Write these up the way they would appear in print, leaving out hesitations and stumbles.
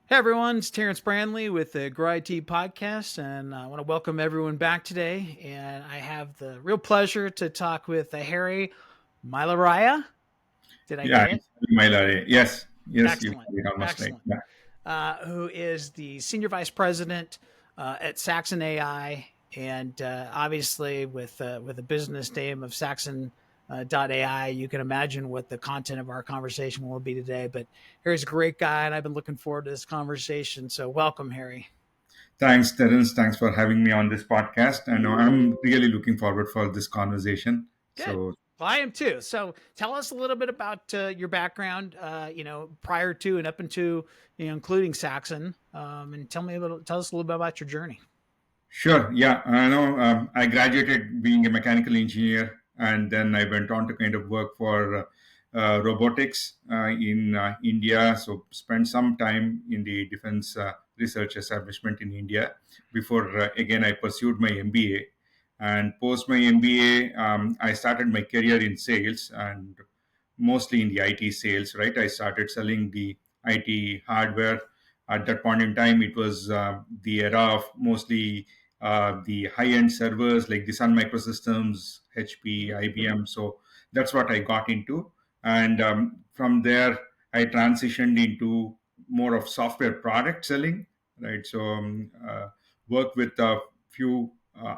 Hey everyone, it's Terrence Branley with the Grow IT podcast, and I want to welcome everyone back today. And I have the real pleasure to talk with Hari Mylaraiah. Did I Yeah, get it? it's Hari Mylaraiah. Yes, you got Excellent, it almost right. excellent. Yeah, Who is the senior vice president at Saxon AI, and obviously with a business name of Saxon .ai, you can imagine what the content of our conversation will be today. But Harry's a great guy, and I've been looking forward to this conversation. So welcome, Harry. thanks, Terence. Thanks for having me on this podcast, and I'm really looking forward for this conversation. Good. So, Well, I am too. So tell us a little bit about your background, prior to and up into, including Saxon, and tell us a little bit about your journey. sure. Yeah, I know. I graduated being a mechanical engineer, and then I went on to kind of work for robotics in India. So, spent some time in the defense research establishment in India before again I pursued my MBA. And post my MBA, I started my career in sales and mostly in the IT sales. Right, I started selling the IT hardware. At that point in time, it was the era of mostly the high-end servers like the Sun Microsystems, HP, IBM. So that's what I got into, and from there I transitioned into more of software product selling. Right, so worked with a few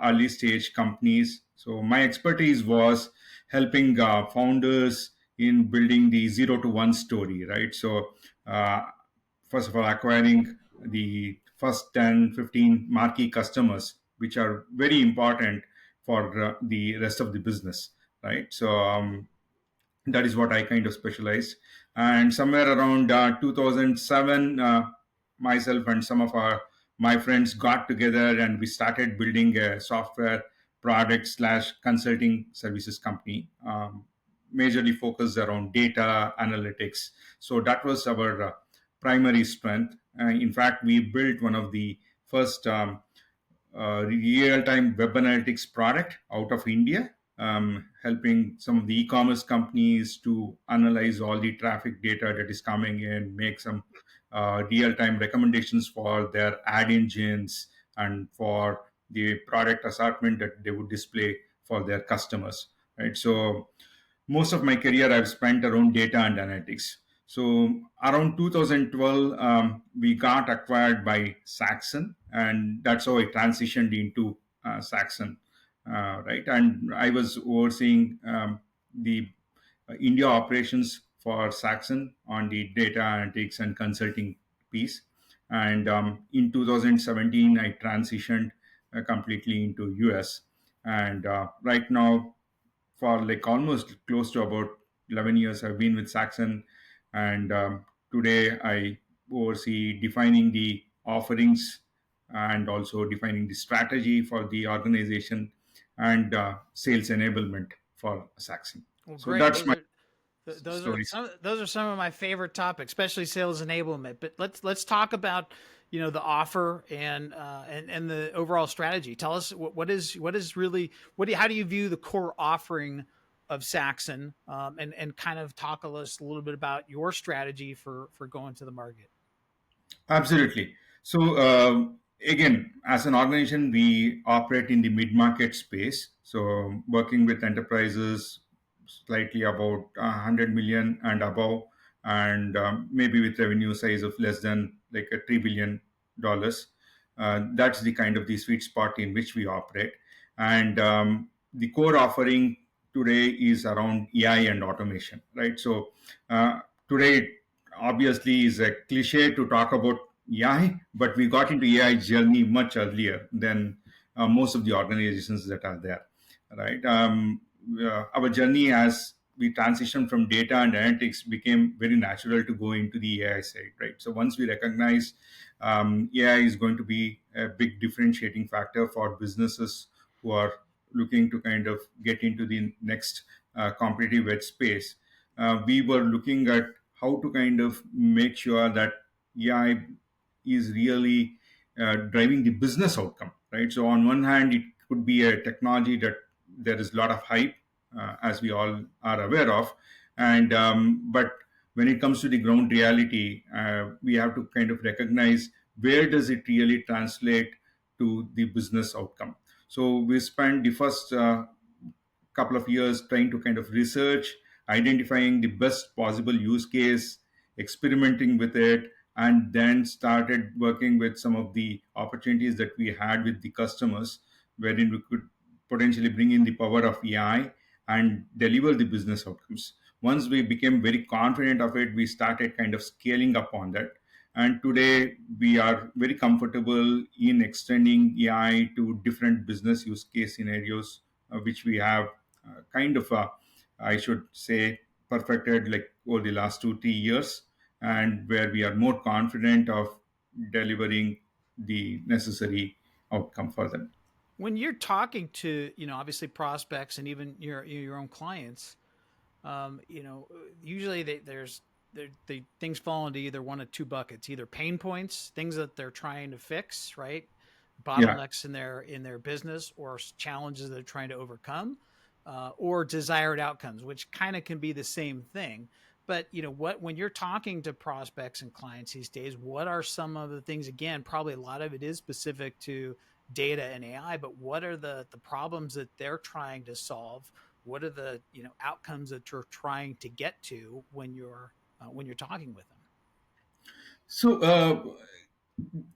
early stage companies. So my expertise was helping founders in building the zero to one story. Right, so uh, first of all acquiring the first 10, 15 marquee customers, which are very important for the rest of the business, right? So that is what I kind of specialized. And somewhere around 2007, myself and some of my friends got together and we started building a software product slash consulting services company, majorly focused around data analytics. So that was our primary strength. In fact, we built one of the first real-time web analytics product out of India, helping some of the e-commerce companies to analyze all the traffic data that is coming in, make some real-time recommendations for their ad engines and for the product assortment that they would display for their customers. Right. So most of my career I've spent around data and analytics. So around 2012, we got acquired by Saxon, and that's how I transitioned into Saxon, right? And I was overseeing the India operations for Saxon on the data analytics and consulting piece. And in 2017, I transitioned completely into US. And right now, for like almost close to about 11 years I've been with Saxon, and today I oversee defining the offerings and also defining the strategy for the organization and sales enablement for Saxon. Well, So great. that's my story. Those are some of my favorite topics, especially sales enablement. But let's talk about the offer and the overall strategy. Tell us what is really how do you view the core offering of Saxon, and kind of talk us a little bit about your strategy for going to the market. Absolutely. So again, as an organization, we operate in the mid-market space. So working with enterprises slightly about 100 million and above, and maybe with revenue size of less than like a $3 billion. That's the kind of the sweet spot in which we operate. And the core offering today is around AI and automation, right? So today obviously is a cliche to talk about AI, but we got into AI journey much earlier than most of the organizations that are there, right? Our journey as we transitioned from data and analytics became very natural to go into the AI side, right? So once we recognize AI is going to be a big differentiating factor for businesses who are looking to kind of get into the next competitive edge space, we were looking at how to kind of make sure that AI is really driving the business outcome, right? So on one hand, it could be a technology that there is a lot of hype, as we all are aware of, and but when it comes to the ground reality, we have to kind of recognize where does it really translate to the business outcome. So we spent the first couple of years trying to kind of research, identifying the best possible use case, experimenting with it, and then started working with some of the opportunities that we had with the customers, wherein we could potentially bring in the power of AI and deliver the business outcomes. Once we became very confident of it, we started kind of scaling up on that. And today we are very comfortable in extending AI to different business use case scenarios, which we have I should say, perfected like over the last 2 3 years, and where we are more confident of delivering the necessary outcome for them. When you're talking to, obviously prospects and even your own clients, usually things fall into either one of two buckets: either pain points, things that they're trying to fix, right? Yeah. Bottlenecks in their business, or challenges that they're trying to overcome, or desired outcomes, which kind of can be the same thing. But when you're talking to prospects and clients these days, what are some of the things? Again, probably a lot of it is specific to data and AI, but what are the problems that they're trying to solve? What are the outcomes that you're trying to get to when you're talking with them? So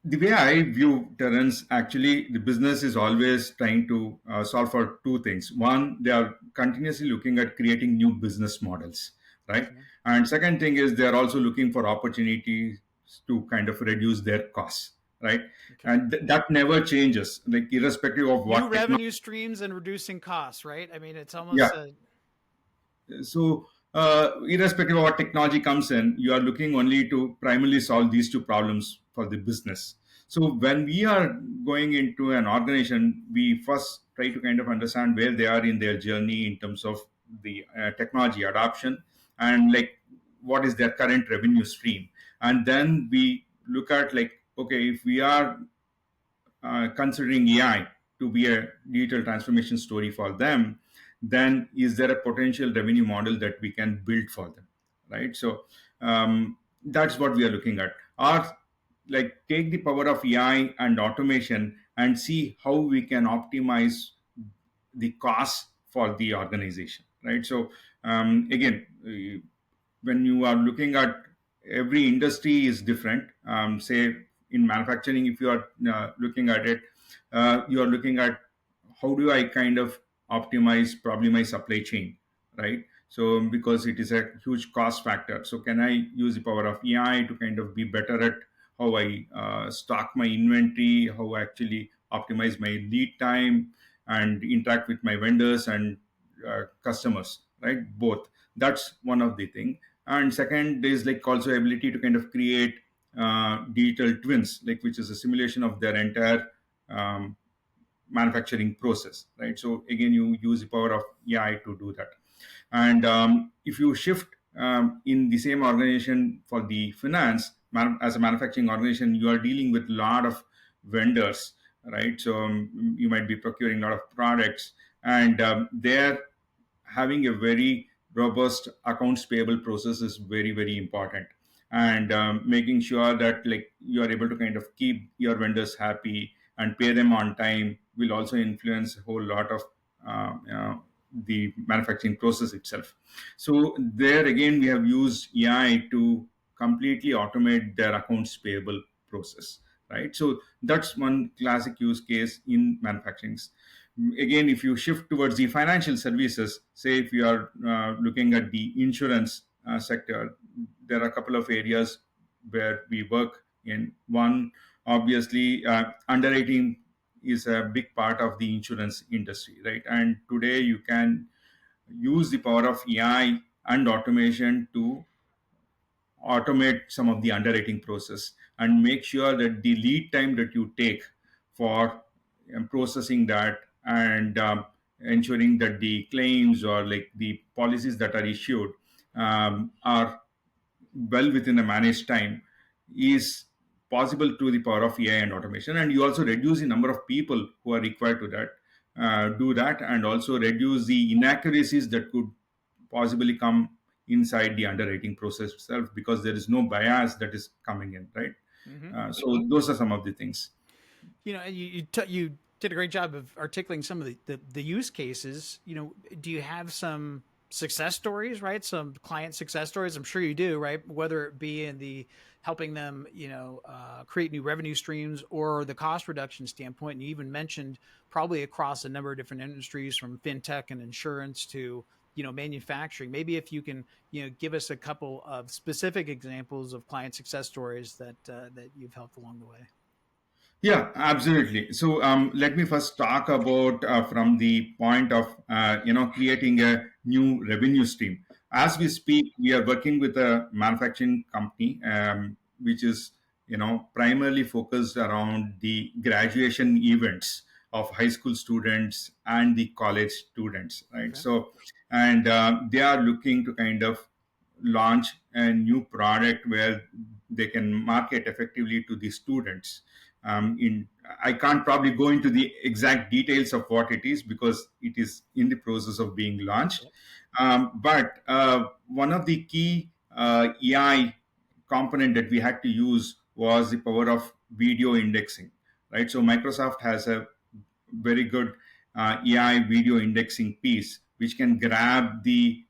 the way I view, Terrence, actually, the business is always trying to solve for two things. One, they are continuously looking at creating new business models, right? Okay. And second thing is they are also looking for opportunities to kind of reduce their costs, right? Okay. And that never changes, like irrespective of New what technology. revenue streams and reducing costs, right? I mean, it's almost Yeah. a So, irrespective of what technology comes in, you are looking only to primarily solve these two problems for the business. So, when we are going into an organization, we first try to kind of understand where they are in their journey in terms of the technology adoption, and like what is their current revenue stream. And then we look at, like, okay, if we are considering AI to be a digital transformation story for them, then is there a potential revenue model that we can build for them, right? So that's what we are looking at. Or like take the power of AI and automation and see how we can optimize the cost for the organization, right? So again, when you are looking at, every industry is different. Say in manufacturing, if you are looking at it, you are looking at how do I kind of optimize probably my supply chain, right? So because it is a huge cost factor, so can I use the power of AI to kind of be better at how I stock my inventory, how I actually optimize my lead time and interact with my vendors and customers, right? Both. That's one of the thing. And second is like also ability to kind of create digital twins, like which is a simulation of their entire um, manufacturing process, right? So again, you use the power of AI to do that. And if you shift in the same organization for the finance, as a manufacturing organization, you are dealing with a lot of vendors, right? So you might be procuring a lot of products, and they're having a very robust accounts payable process is very very important. And making sure that like you are able to kind of keep your vendors happy and pay them on time will also influence a whole lot of the manufacturing process itself. So there again, we have used AI to completely automate their accounts payable process, right? So that's one classic use case in manufacturing. Again, if you shift towards the financial services, say if you are looking at the insurance sector, there are a couple of areas where we work in. One, obviously, underwriting is a big part of the insurance industry, right? And today you can use the power of AI and automation to automate some of the underwriting process and make sure that the lead time that you take for processing that and ensuring that the claims or like the policies that are issued are well within a managed time is possible through the power of AI and automation. And you also reduce the number of people who are required to that do that, and also reduce the inaccuracies that could possibly come inside the underwriting process itself, because there is no bias that is coming in, right? Hmm. So those are some of the things. You did a great job of articulating some of the use cases. Do you have some success stories, right? Some client success stories. I'm sure you do, right? Whether it be in the helping them, create new revenue streams or the cost reduction standpoint. And you even mentioned probably across a number of different industries, from fintech and insurance to manufacturing. Maybe if you can give us a couple of specific examples of client success stories that you've helped along the way. Yeah, absolutely. So let me first talk about from the point of creating a new revenue stream. As we speak, we are working with a manufacturing company, which is primarily focused around the graduation events of high school students and the college students, right? Okay. So, and they are looking to kind of launch a new product where they can market effectively to the students. In I can't probably go into the exact details of what it is because it is in the process of being launched. Yep. But one of the key AI component that we had to use was the power of video indexing, right? So Microsoft has a very good AI video indexing piece, which can grab the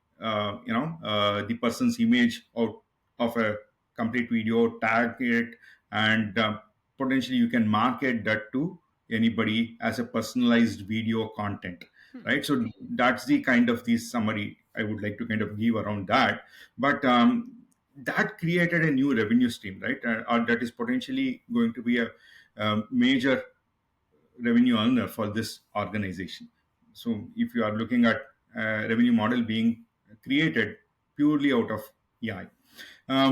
person's image out of a complete video, tag it, and potentially you can market that to anybody as a personalized video content, Hmm. right? So that's the kind of the summary I would like to kind of give around that. But that created a new revenue stream, right? Or that is potentially going to be a major revenue earner for this organization. So if you are looking at a revenue model being created purely out of AI,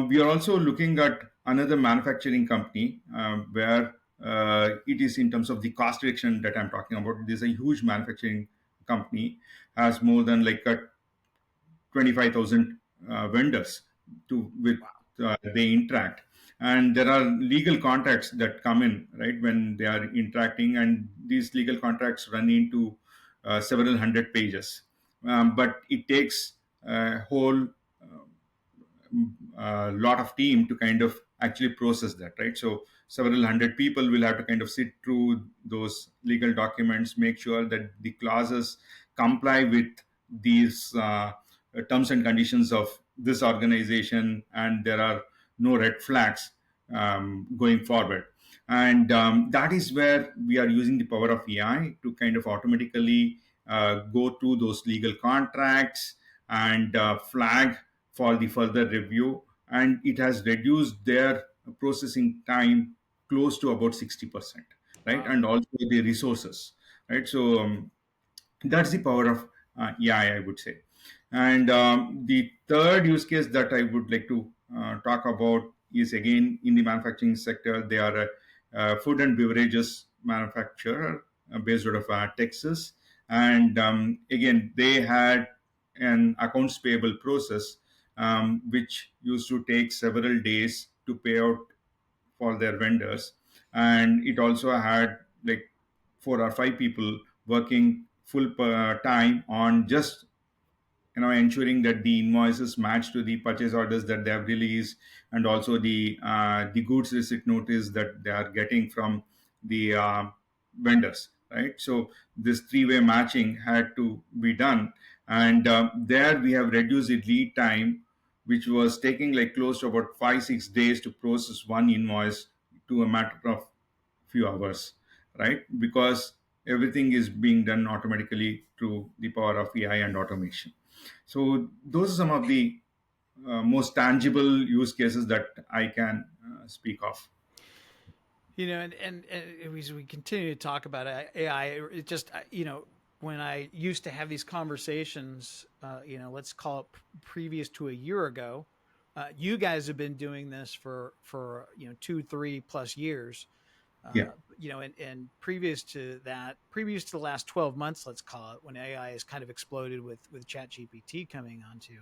we are also looking at another manufacturing company where it is in terms of the cost reduction that I'm talking about. This is a huge manufacturing company, has more than like a 25,000 vendors to with Wow. they interact, and there are legal contracts that come in, right, when they are interacting, and these legal contracts run into several hundred pages, but it takes a whole lot of team to kind of actually process that, right? So several hundred people will have to kind of sit through those legal documents, make sure that the clauses comply with these terms and conditions of this organization, and there are no red flags going forward. And that is where we are using the power of AI to kind of automatically go through those legal contracts and flag for the further review, and it has reduced their processing time close to about 60%, right? Wow. And also the resources, right? So that's the power of AI, I would say. And the third use case that I would like to talk about is again in the manufacturing sector. They are a food and beverages manufacturer based out of Texas. And again, they had an accounts payable process which used to take several days to pay out for their vendors. And it also had like 4 or 5 people working full time on just ensuring that the invoices match to the purchase orders that they have released, and also the goods receipt notice that they are getting from the vendors, right? So this three-way matching had to be done, and there we have reduced the lead time, which was taking like close to about 5-6 days to process one invoice, to a matter of few hours, right? Because everything is being done automatically through the power of AI and automation. So those are some of the most tangible use cases that I can speak of. And as we continue to talk about AI, it just when I used to have these conversations, let's call it previous to a year ago, you guys have been doing this for 2-3+ years. Yeah, And previous to that, previous to the last 12 months, let's call it, when AI has kind of exploded with Chat GPT coming onto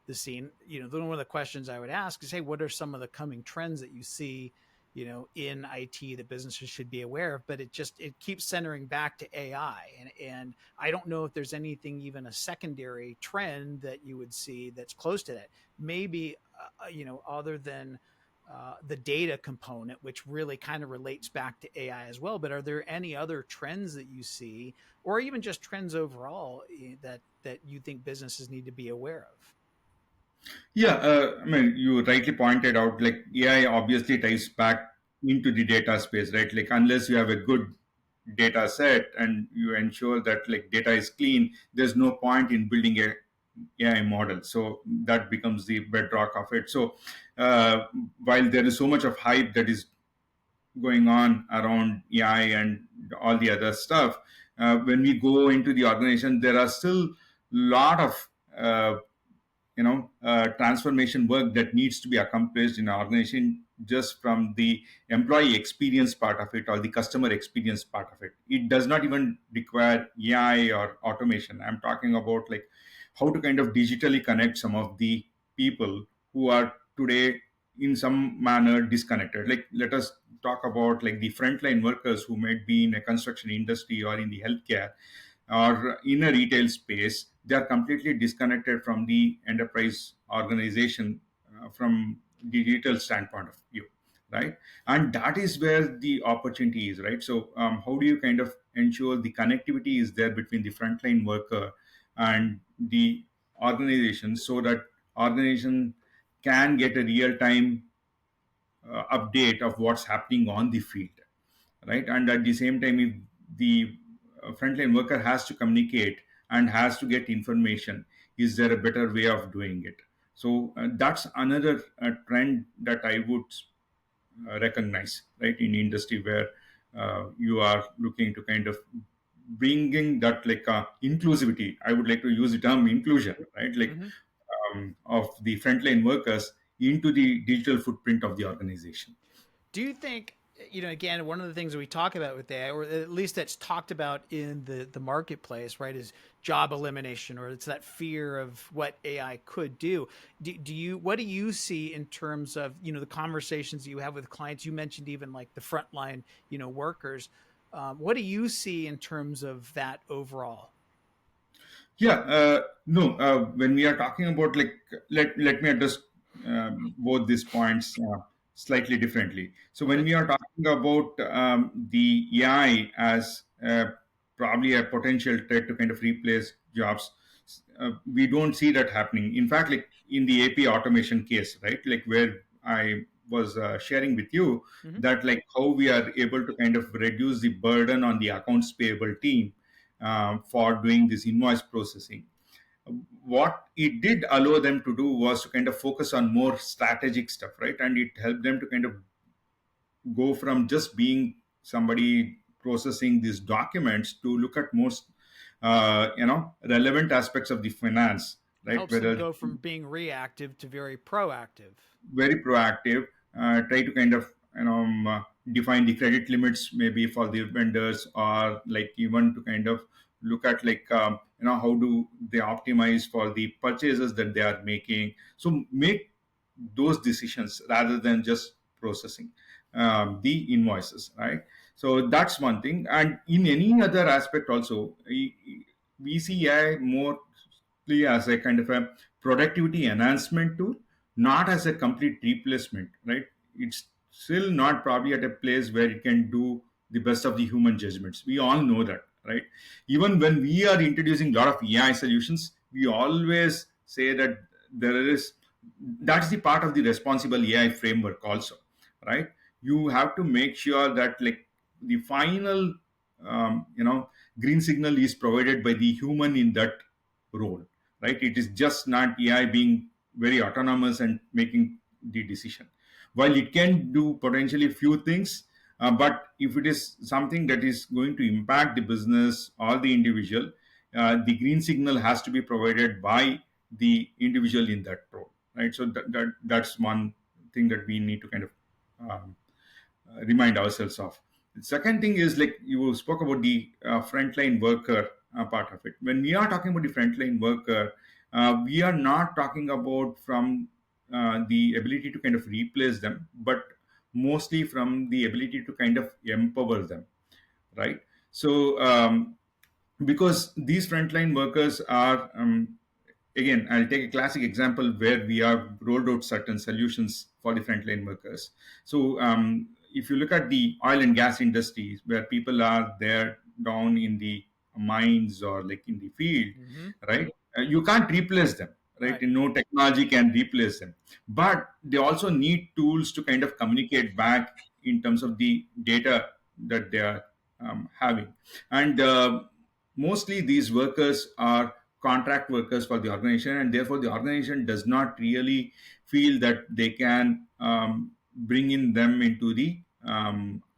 the scene, one of the questions I would ask is, hey, what are some of the coming trends that you see in IT that businesses should be aware of, but it keeps centering back to AI. And I don't know if there's anything, even a secondary trend that you would see that's close to that. Maybe, other than the data component, which really kind of relates back to AI as well. But are there any other trends that you see, or even just trends overall, that you think businesses need to be aware of? Yeah, I mean, you rightly pointed out, like AI obviously ties back into the data space, right? Like unless you have a good data set and you ensure that like data is clean, there's no point in building a AI model. So that becomes the bedrock of it. So uh, while there is so much of hype that is going on around AI and all the other stuff, when we go into the organization, there are still a lot of transformation work that needs to be accomplished in an organization, just from the employee experience part of it or the customer experience part of it. It does not even require AI or automation. I'm talking about like how to kind of digitally connect some of the people who are today in some manner disconnected. Like let us talk about like the frontline workers who might be in a construction industry or in the healthcare or in a retail space. They are completely disconnected from the enterprise organization, from the digital standpoint of view, right? And that is where the opportunity is, right? So how do you kind of ensure the connectivity is there between the frontline worker and the organization, so that organization can get a real time update of what's happening on the field, right? And at the same time, if the frontline worker has to communicate and has to get information, is there a better way of doing it? So that's another trend that I would recognize, right, in industry, where you are looking to kind of bringing that like inclusivity. I would like to use the term inclusion, right? Like Mm-hmm. of the frontline workers into the digital footprint of the organization. Do you think, again, one of the things that we talk about with AI, or at least that's talked about in the marketplace, right, is job elimination, or it's that fear of what AI could do. What do you see in terms of, the conversations that you have with clients? You mentioned even like the frontline, workers. What do you see in terms of that overall? Yeah, no. When we are talking about like, let me address both these points slightly differently. So when Okay. we are talking about the AI as probably a potential threat to kind of replace jobs, we don't see that happening. In fact, like in the AP automation case, right, like where I was sharing with you, Mm-hmm. that like how we are able to kind of reduce the burden on the accounts payable team for doing this invoice processing. What it did allow them to do was to kind of focus on more strategic stuff, right? And it helped them to kind of go from just being somebody processing these documents to look at most, relevant aspects of the finance, right? Helps them Whether go from being reactive to very proactive. very proactive, try to kind of define the credit limits maybe for the vendors, or like even to kind of look at like how do they optimize for the purchases that they are making. So make those decisions rather than just processing the invoices, right? So that's one thing. And in any other aspect also, we see AI more as a kind of a productivity enhancement tool, not as a complete replacement, right? It's still not probably at a place where it can do the best of the human judgments. We all know that, right? Even when we are introducing a lot of AI solutions, we always say that there is that's the part of the responsible AI framework also, right? You have to make sure that like the final um, you know green signal is provided by the human in that role, right? It is just not AI being very autonomous and making the decision. While it can do potentially few things, but if it is something that is going to impact the business or the individual, the green signal has to be provided by the individual in that role, right? So that's one thing that we need to kind of um, remind ourselves of. The second thing is like you spoke about the frontline worker part of it. When we are talking about the frontline worker, we are not talking about from the ability to kind of replace them, but mostly from the ability to kind of empower them, right? So because these frontline workers are, again, I'll take a classic example where we have rolled out certain solutions for the frontline workers. So if you look at the oil and gas industries where people are there down in the mines or like in the field, Mm-hmm. right? You can't replace them, right? Right. No technology can replace them, but they also need tools to kind of communicate back in terms of the data that they are having. And mostly these workers are contract workers for the organization, and therefore the organization does not really feel that they can bring in them into the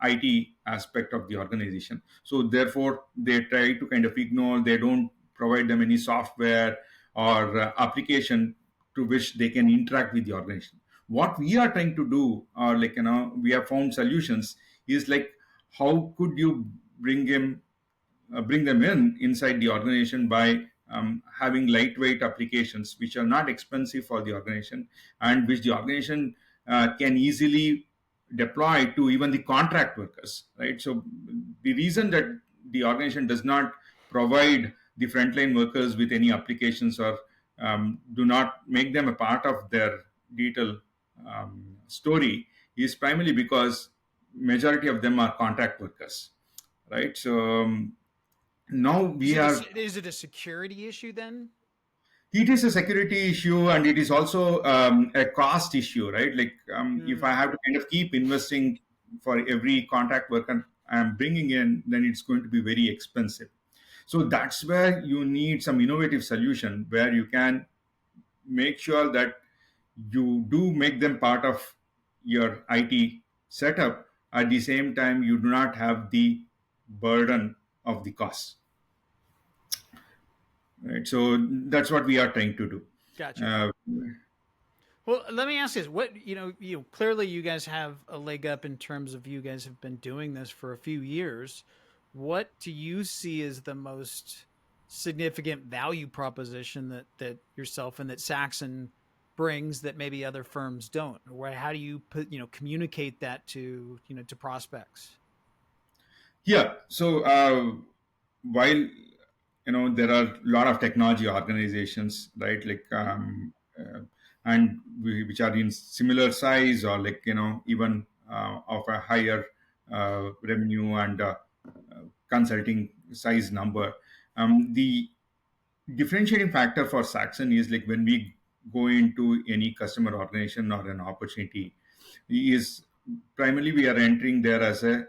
IT aspect of the organization. So therefore they try to kind of ignore, they don't provide them any software or application to which they can interact with the organization. What we are trying to do, or like, we have found solutions, is like, how could you bring him bring them in inside the organization by having lightweight applications which are not expensive for the organization, and which the organization can easily deploy to even the contract workers, right? So the reason that the organization does not provide the frontline workers with any applications, or do not make them a part of their digital story, is primarily because majority of them are contract workers, right? So now we are, Is it a security issue then? it is a security issue, and it is also a cost issue, right? Like if I Mm, have to kind of keep investing for every contract worker I'm bringing in, then it's going to be very expensive. So that's where you need some innovative solution where you can make sure that you do make them part of your IT setup. At the same time, you do not have the burden of the cost, right? So that's what we are trying to do. gotcha. Uh, Well, let me ask this: what clearly you guys have a leg up in terms of you guys have been doing this for a few years. What do you see as the most significant value proposition that yourself and that Saxon brings that maybe other firms don't? Or how do you put communicate that to to prospects? Yeah. So while there are a lot of technology organizations, right? Like and which are in similar size, or like even of a higher revenue and consulting size number. The differentiating factor for Saxon is like when we go into any customer organization or an opportunity, is primarily we are entering there as a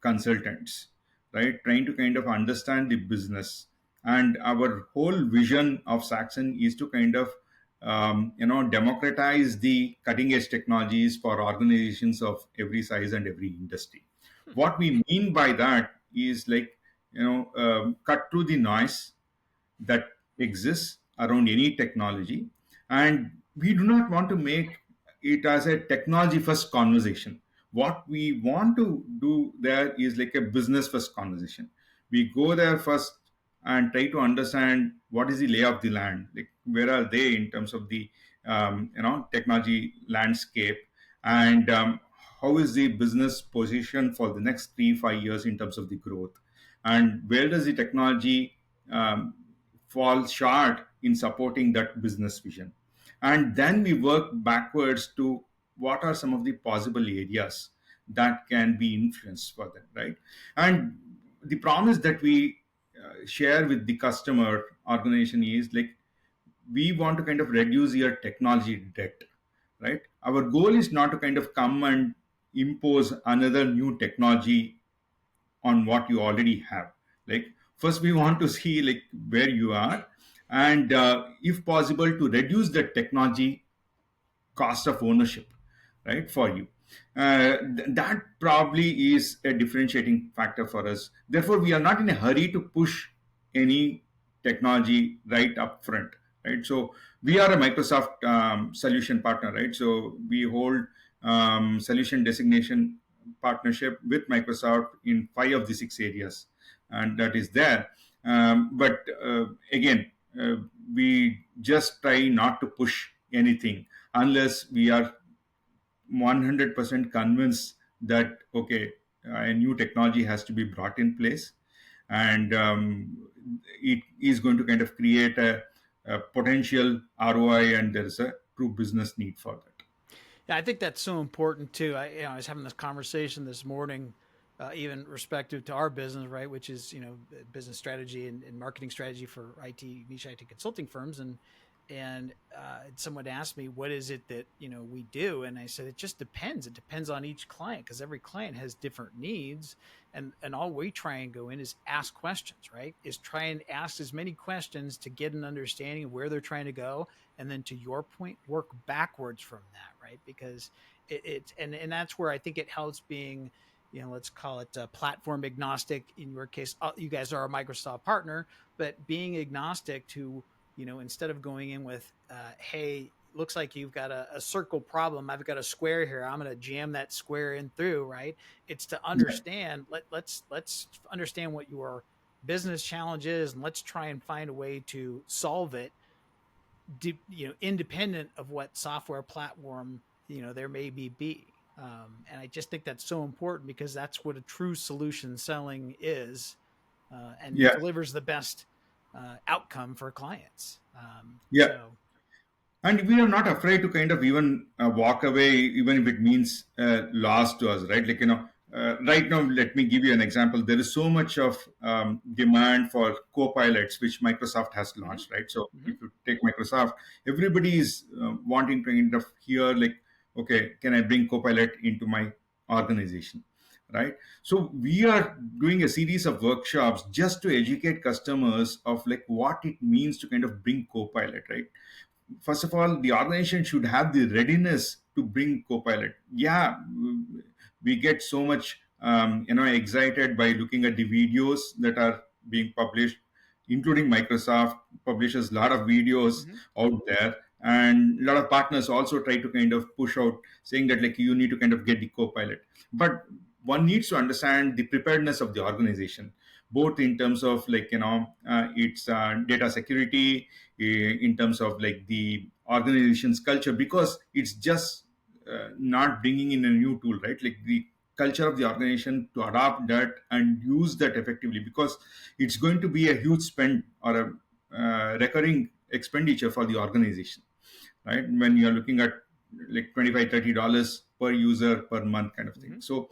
consultants, right? Trying to kind of understand the business. And our whole vision of Saxon is to kind of democratize the cutting edge technologies for organizations of every size and every industry. What we mean by that is like, cut through the noise that exists around any technology, and we do not want to make it as a technology first conversation. What we want to do there is like a business first conversation. We go there first and try to understand what is the lay of the land, like where are they in terms of the technology landscape, and how is the business position for the next 3 5 years in terms of the growth, and where does the technology um, fall short in supporting that business vision. And then we work backwards to what are some of the possible areas that can be influenced for them, right? And the promise that we share with the customer organization is like, we want to kind of reduce your technology debt, right? Our goal is not to kind of come and impose another new technology on what you already have. Like, first we want to see like where you are, and if possible to reduce the technology cost of ownership, right, for you. That probably is a differentiating factor for us. Therefore, we are not in a hurry to push any technology right up front, right? So we are a Microsoft solution partner, right? So we hold solution designation partnership with Microsoft in 5 of the 6 areas, and that is there. But again, we just try not to push anything unless we are 100% convinced that okay, a new technology has to be brought in place, and it is going to kind of create a potential ROI, and there is a true business need for that. Yeah, I think that's so important too. I was having this conversation this morning, even respective to our business, right, which is business strategy and marketing strategy for IT niche IT consulting firms, and someone asked me what is it that we do, and I said it just depends. It depends on each client because every client has different needs, and all we try and go in is ask questions, right? Is try and ask as many questions to get an understanding of where they're trying to go, and then to your point work backwards from that, right? Because and that's where I think it helps being let's call it platform agnostic. In your case, you guys are a Microsoft partner, but being agnostic to instead of going in with hey, looks like you've got a circle problem, I've got a square here, I'm going to jam that square in through, right? It's to Yeah, understand, let's understand what your business challenge is, and let's try and find a way to solve it, independent of what software platform there may be. And I just think that's so important because that's what a true solution selling is, and yeah, delivers the best outcome for clients. yeah. And we are not afraid to kind of even walk away, even if it means loss to us, right? Like, right now, let me give you an example. There is so much of demand for co-pilots, which Microsoft has Mm-hmm, launched, right? So mm-hmm, if you take Microsoft, everybody is wanting to kind of hear, like, okay, can I bring co-pilot into my organization, right? So we are doing a series of workshops just to educate customers of like what it means to kind of bring co-pilot, right? First of all, the organization should have the readiness to bring Copilot. Yeah, we get so much excited by looking at the videos that are being published, including Microsoft publishes a lot of videos mm-hmm, out there, and a lot of partners also try to kind of push out saying that like you need to kind of get the Copilot. But one needs to understand the preparedness of the organization, both in terms of like its data security, in terms of like the organization's culture, because it's just not bringing in a new tool, right? Like the culture of the organization to adopt that and use that effectively, because it's going to be a huge spend or a recurring expenditure for the organization, right? When you're looking at like 25-30 dollars per user per month kind of thing. mm-hmm. So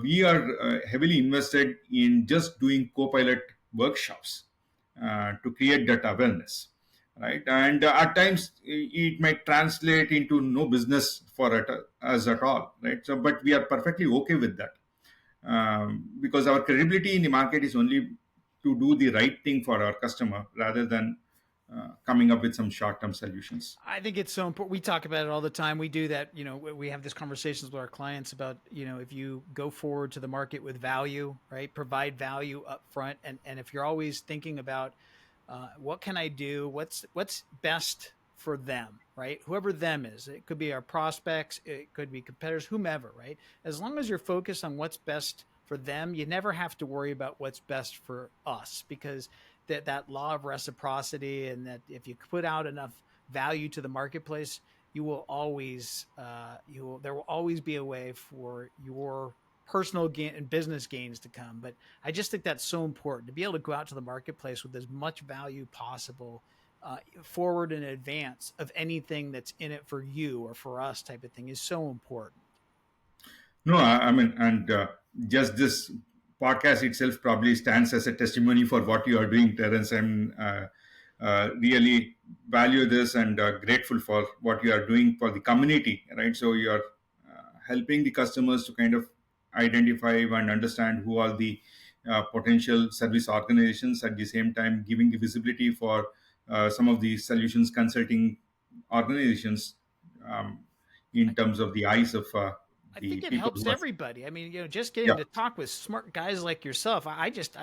we are heavily invested in just doing co-pilot workshops to create that awareness, right? And at times it might translate into no business for us at all, right? So but we are perfectly okay with that, because our credibility in the market is only to do the right thing for our customer rather than coming up with some short-term solutions. I think it's so important. We talk about it all the time. We do that. We have these conversations with our clients about, if you go forward to the market with value, right? Provide value up front. And if you're always thinking about what can I do? What's best for them, right? Whoever them is, it could be our prospects, it could be competitors, whomever, right? As long as you're focused on what's best for them, you never have to worry about what's best for us, because that law of reciprocity, and that if you put out enough value to the marketplace, you will always there will always be a way for your personal gain and business gains to come. But I just think that's so important to be able to go out to the marketplace with as much value possible, forward in advance of anything that's in it for you or for us, type of thing, is so important. No, I mean, and just this podcast itself probably stands as a testimony for what you are doing, Terence. I'm really value this and grateful for what you are doing for the community, right? So you are helping the customers to kind of identify and understand who are the potential service organizations, at the same time giving the visibility for some of the solutions consulting organizations, um, in terms of the eyes of I the think it people helps who are. everybody. I mean, just Yeah. getting to talk with smart guys like yourself. I just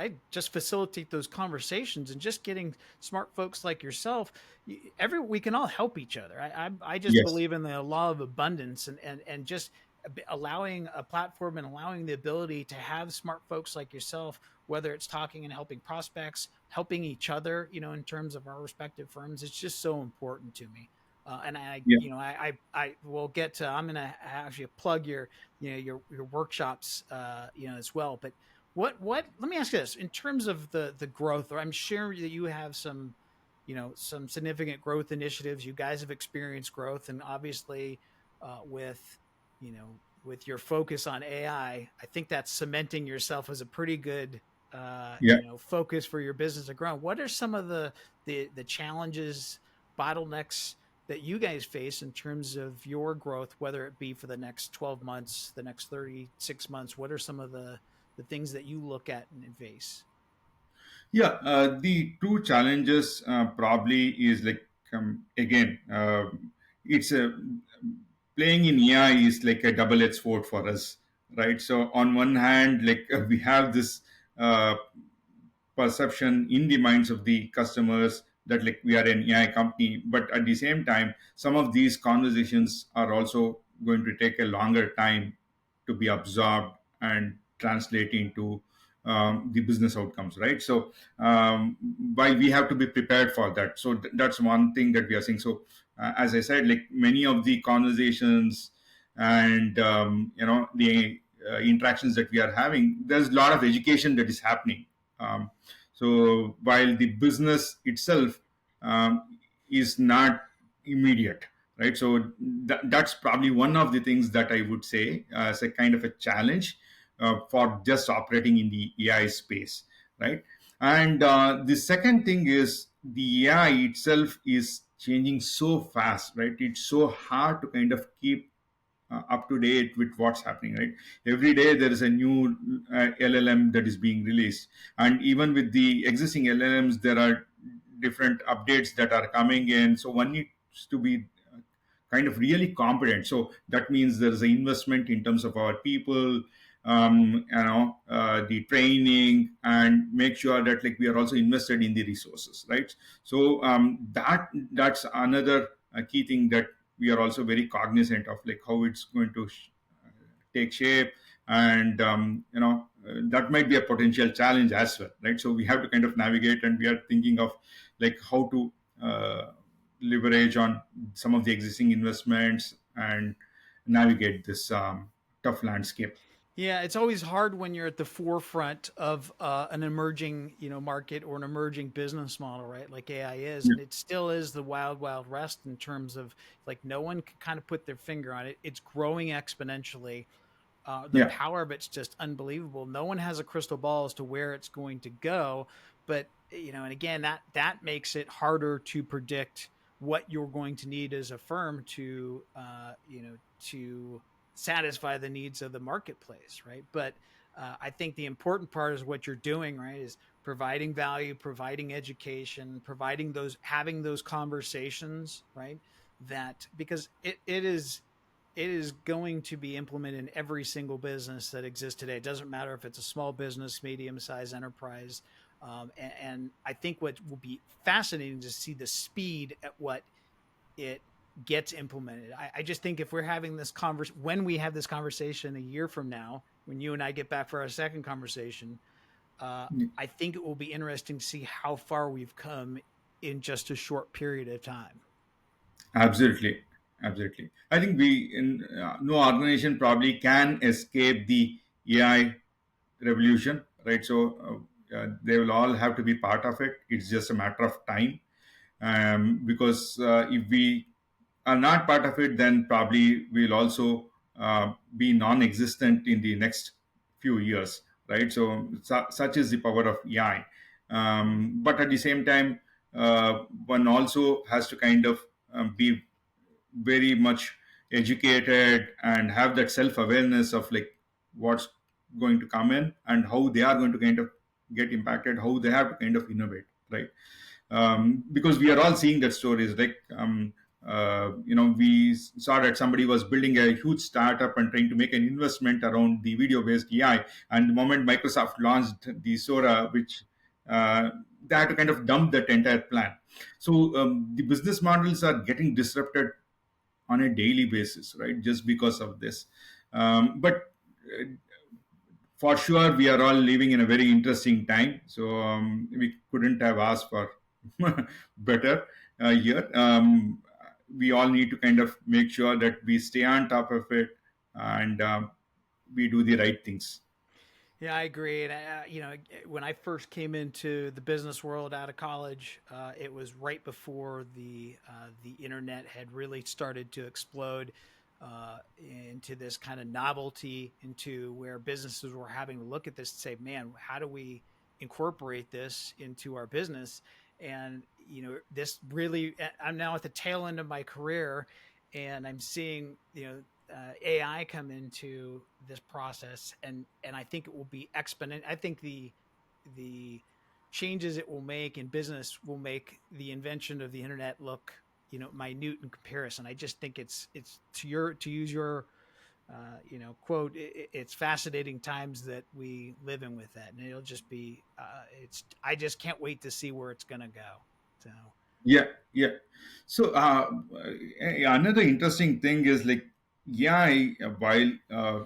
facilitate those conversations, and just getting smart folks like yourself. We can all help each other. I just Yes. believe in the law of abundance, and just allowing a platform and allowing the ability to have smart folks like yourself, whether it's talking and helping prospects, helping each other, in terms of our respective firms. It's just so important to me. And I, Yeah. you know, I will get to. I'm going to actually plug your, your workshops, as well. But what? Let me ask you this: in terms of the growth, or I'm sure that you have some, some significant growth initiatives. You guys have experienced growth, and obviously, with with your focus on AI, I think that's cementing yourself as a pretty good Yeah. focus for your business to grow. What are some of the challenges, bottlenecks that you guys face in terms of your growth, whether it be for the next 12 months, the next 36 months? What are some of the things that you look at and face? Yeah, the two challenges probably is like again, it's a playing in AI is like a double-edged sword for us, right? So on one hand, like we have this uh, perception in the minds of the customers that like we are an AI company, but at the same time, some of these conversations are also going to take a longer time to be absorbed and translate into the business outcomes, right? So while we have to be prepared for that, so that's one thing that we are seeing. So as I said, like many of the conversations and the interactions that we are having, there's a lot of education that is happening. Um, so while the business itself is not immediate, right? So that's probably one of the things that I would say as a kind of a challenge for just operating in the AI space, right? And the second thing is the AI itself is changing so fast, right? It's so hard to kind of keep up to date with what's happening, right? Every day there is a new LLM that is being released, and even with the existing LLMs there are different updates that are coming in, so one needs to be kind of really competent. So that means there is an investment in terms of our people, the training, and make sure that like we are also invested in the resources, right? So that's another key thing that we are also very cognizant of, like how it's going to take shape, and that might be a potential challenge as well, right? So we have to kind of navigate, and we are thinking of like how to uh, leverage on some of the existing investments and navigate this tough landscape. Yeah, it's always hard when you're at the forefront of an emerging, market or an emerging business model, right? Like AI is, Yeah. and it still is the wild, wild west in terms of like no one can kind of put their finger on it. It's growing exponentially. The Yeah. power of it's just unbelievable. No one has a crystal ball as to where it's going to go, but and again, that makes it harder to predict what you're going to need as a firm to, to satisfy the needs of the marketplace, right? But I think the important part is what you're doing, right? Is providing value, providing education, providing having those conversations, right? That because it is going to be implemented in every single business that exists today. It doesn't matter if it's a small business, medium sized enterprise. And I think what will be fascinating to see the speed at what it gets implemented. I just think if we're having this when we have this conversation a year from now, when you and I get back for our second conversation, I think it will be interesting to see how far we've come in just a short period of time. Absolutely, absolutely. I think no organization probably can escape the AI revolution, right? So they will all have to be part of it. It's just a matter of time, because if we are not part of it, then probably we'll also be non-existent in the next few years, right? So such is the power of AI. But at the same time, one also has to kind of be very much educated and have that self-awareness of like what's going to come in and how they are going to kind of get impacted, how they have to kind of innovate, right? Because we are all seeing that stories like we saw that somebody was building a huge startup and trying to make an investment around the video based AI, and the moment Microsoft launched the Sora, which they had to kind of dump that entire plan. So the business models are getting disrupted on a daily basis, right? Just because of this. But for sure, we are all living in a very interesting time. So we couldn't have asked for better here. we all need to kind of make sure that we stay on top of it, and we do the right things. Yeah, I agree. And when I first came into the business world out of college, it was right before the internet had really started to explode into this kind of novelty, into where businesses were having to look at this and say, "Man, how do we incorporate this into our business?" And this really, I'm now at the tail end of my career, and I'm seeing AI come into this process, and I think it will be exponent. I think the changes it will make in business will make the invention of the internet look minute in comparison. I just think it's to use your quote. It's fascinating times that we live in with that, and it'll just be it's. I just can't wait to see where it's gonna go. So Yeah, yeah. So another interesting thing is like, yeah, while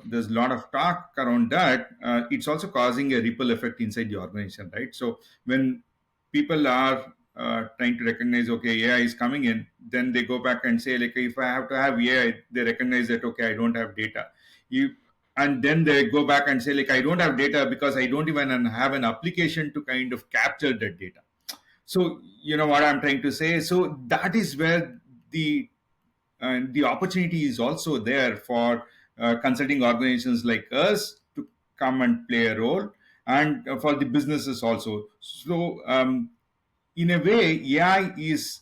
there's a lot of talk around that, it's also causing a ripple effect inside the organization, right? So when people are trying to recognize, okay, AI is coming in, then they go back and say, like, if I have to have AI, they recognize that, okay, I don't have data. You, and then they go back and say, like, I don't have data because I don't even have an application to kind of capture that data. So you know what I'm trying to say. So that is where the the opportunity is also there for consulting organizations like us to come and play a role, and for the businesses also. So in a way, AI is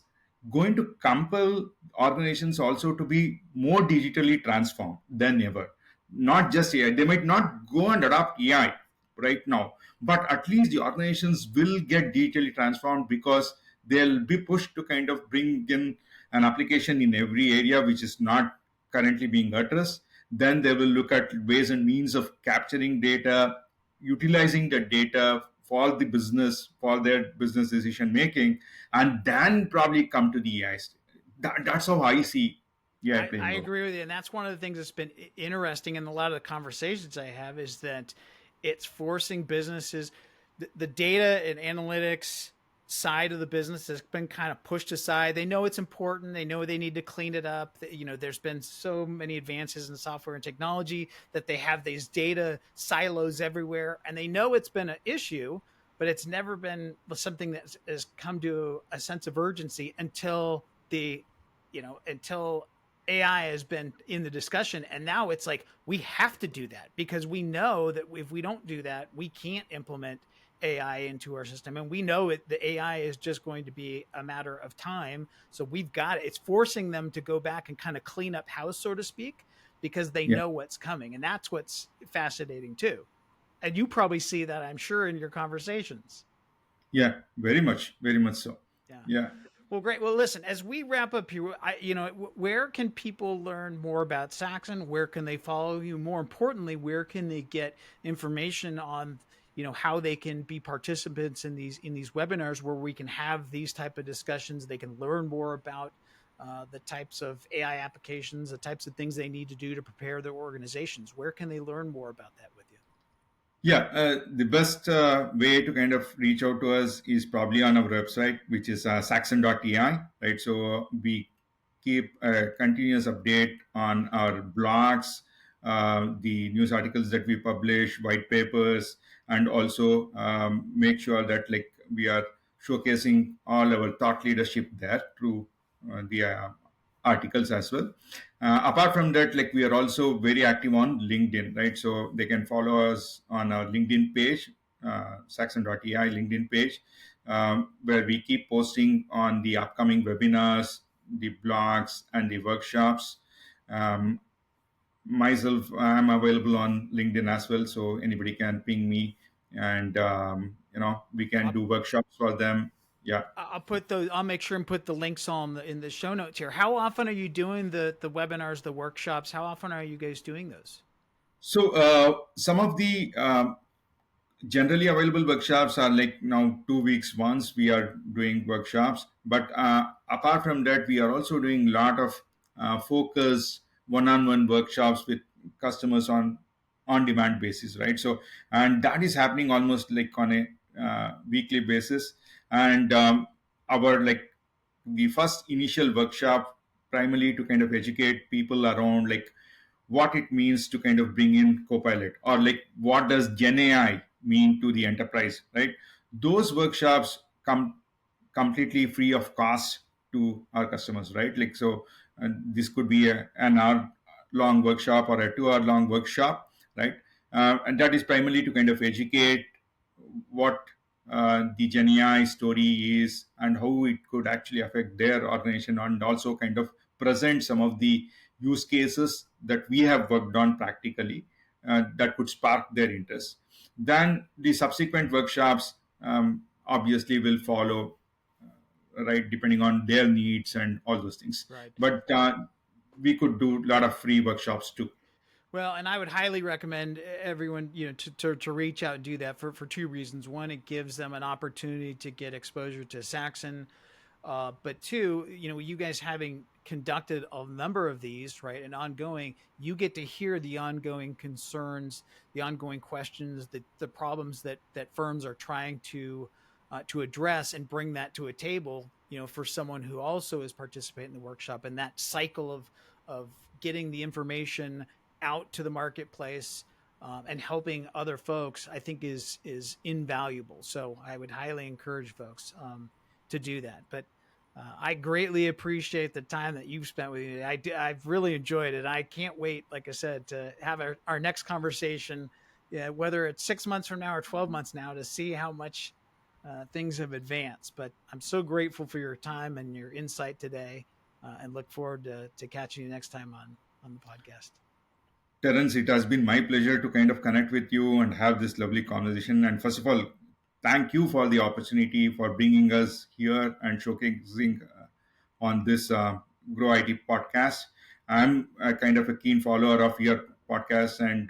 going to compel organizations also to be more digitally transformed than ever. Not just AI, they might not go and adopt AI right now, but at least the organizations will get digitally transformed because they'll be pushed to kind of bring in an application in every area which is not currently being addressed. Then they will look at ways and means of capturing data, utilizing the data for the business, for their business decision making, and then probably come to the AI. That's how I see AI I playing out. agree with you, and that's one of the things that's been interesting in a lot of the conversations I have is that it's forcing businesses, the data and analytics side of the business has been kind of pushed aside. They know it's important. They know they need to clean it up. There's been so many advances in software and technology that they have these data silos everywhere, and they know it's been an issue, but it's never been something that has come to a sense of urgency until until AI has been in the discussion. And now it's like, we have to do that because we know that if we don't do that, we can't implement AI into our system. And we know the AI is just going to be a matter of time. So we've got it. It's forcing them to go back and kind of clean up house, so to speak, because they Yeah, know what's coming. And that's what's fascinating too. And you probably see that, I'm sure, in your conversations. yeah, very much so. Yeah. Yeah. Well, great. Well, listen, as we wrap up here, where can people learn more about Saxon? Where can they follow you? More importantly, where can they get information on, how they can be participants in these webinars where we can have these type of discussions? They can learn more about the types of AI applications, the types of things they need to do to prepare their organizations. Where can they learn more about that with you? Yeah, the best way to kind of reach out to us is probably on our website, which is saxon.ai, right? So we keep a continuous update on our blogs, the news articles that we publish, white papers, and also make sure that like we are showcasing all our thought leadership there through the articles as well. Apart from that, like we are also very active on LinkedIn, right? So they can follow us on our LinkedIn page, saxon.ai LinkedIn page, where we keep posting on the upcoming webinars, the blogs, and the workshops. Um, Myself, I'm available on LinkedIn as well, so anybody can ping me, and we can I'll, do workshops for them. Yeah. I'll put those. I'll make sure and put the links on in the show notes here. How often are you doing the webinars, the workshops? How often are you guys doing those? So some of the generally available workshops are like now 2 weeks once we are doing workshops, but apart from that we are also doing a lot of focus one-on-one workshops with customers on demand basis, right? So and that is happening almost like on a weekly basis. And our like the first initial workshop primarily to kind of educate people around like what it means to kind of bring in Copilot, or like what does Gen AI mean to the enterprise, right? Those workshops come completely free of cost to our customers, right? Like so, this could be an hour long workshop or a 2 hour long workshop, right? And that is primarily to kind of educate what the Gen AI story is and how it could actually affect their organization, and also kind of present some of the use cases that we have worked on practically that could spark their interest. Then the subsequent workshops obviously will follow, right, depending on their needs and all those things. Right. But we could do a lot of free workshops too. Well, and I would highly recommend everyone, to reach out and do that for two reasons. One, it gives them an opportunity to get exposure to Saxon. But two, you guys having conducted a number of these, right, and ongoing, you get to hear the ongoing concerns, the ongoing questions, the problems that firms are trying to address, and bring that to a table, for someone who also is participating in the workshop. And that cycle of getting the information out to the marketplace, and helping other folks, I think is invaluable. So I would highly encourage folks to do that. But I greatly appreciate the time that you've spent with me. I've really enjoyed it. I can't wait, like I said, to have our next conversation, yeah, whether it's 6 months from now or 12 months now, to see how much things have advanced. But I'm so grateful for your time and your insight today, and look forward to catching you next time on the podcast. Terence, it has been my pleasure to kind of connect with you and have this lovely conversation. And first of all, thank you for the opportunity for bringing us here and showcasing on this Grow IT podcast. I'm a kind of a keen follower of your podcast, and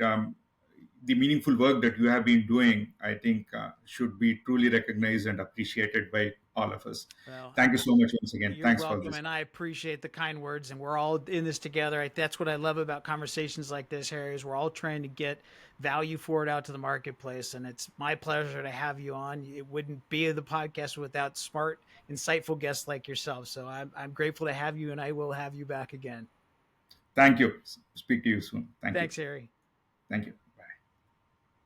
the meaningful work that you have been doing, I think, should be truly recognized and appreciated by all of us. Well, Thank you so much once again. you're Thanks for welcome, this. and I appreciate the kind words. And we're all in this together. That's what I love about conversations like this, Harry. Is we're all trying to get value for it out to the marketplace, and it's my pleasure to have you on. It wouldn't be the podcast without smart, insightful guests like yourself. So I'm grateful to have you, and I will have you back again. Thank you. Speak to you soon. Thank you. Thanks, Harry. Thank you.